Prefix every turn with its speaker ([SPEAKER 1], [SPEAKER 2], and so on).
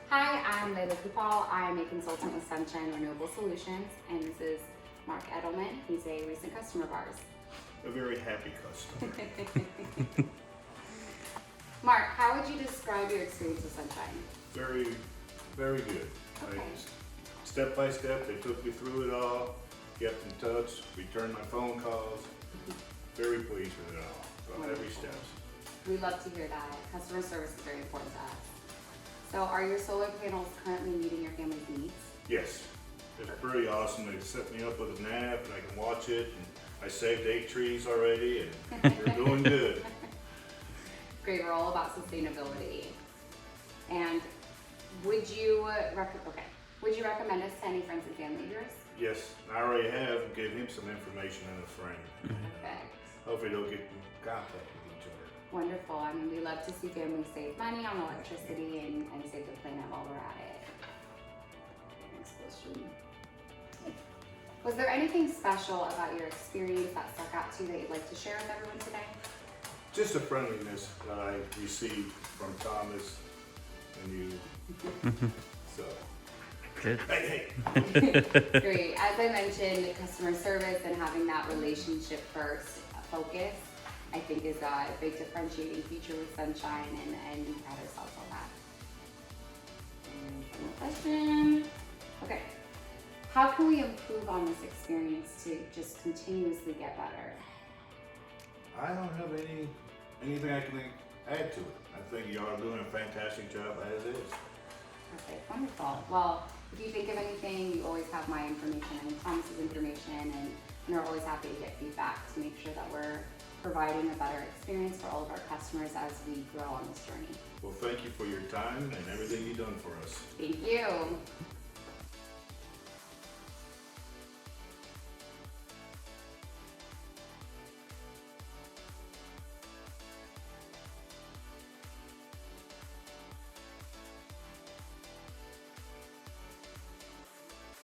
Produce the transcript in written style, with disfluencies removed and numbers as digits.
[SPEAKER 1] Hi, I'm Layla Kupal. I'm a consultant with Sunshine Renewable Solutions, and this is Mark Edelman. He's a recent customer of ours.
[SPEAKER 2] A very happy customer.
[SPEAKER 1] Mark, how would you describe your experience with Sunshine?
[SPEAKER 2] Very, very good.
[SPEAKER 1] Okay.
[SPEAKER 2] Step by step, they took me through it all, kept in touch, returned my phone calls. Very pleased with it all, from every step.
[SPEAKER 1] We love to hear that. Customer service is very important to us. So are your solar panels currently meeting your family's needs?
[SPEAKER 2] Yes, it's pretty awesome. They set me up with an app and I can watch it. And I saved 8 trees already and we're doing good.
[SPEAKER 1] Great, we're all about sustainability. And would you recommend us to any friends and family of yours?
[SPEAKER 2] Yes, I already have. Gave him some information in a frame.
[SPEAKER 1] Perfect.
[SPEAKER 2] Hopefully they'll get in contact with each other.
[SPEAKER 1] Wonderful. I mean, we love to see families save money on electricity and save the planet while we're at it. Next question. Was there anything special about your experience that stuck out to you that you'd like to share with everyone today?
[SPEAKER 2] Just the friendliness that I received from Thomas and you. So,
[SPEAKER 3] Good.
[SPEAKER 2] hey.
[SPEAKER 1] Great. As I mentioned, customer service and having that relationship first focus, I think is a big differentiating feature with Sunshine, and we pride ourselves on that. And one more question. Okay. How can we improve on this experience to just continuously get better?
[SPEAKER 2] I don't have anything I can add to it. I think y'all are doing a fantastic job as is.
[SPEAKER 1] Okay, wonderful. Well, if you think of anything, you always have my information and Thomas's information, and we're always happy to get feedback to make sure that we're providing a better experience for all of our customers as we grow on this journey.
[SPEAKER 2] Well, thank you for your time and everything you've done for us.
[SPEAKER 1] Thank you.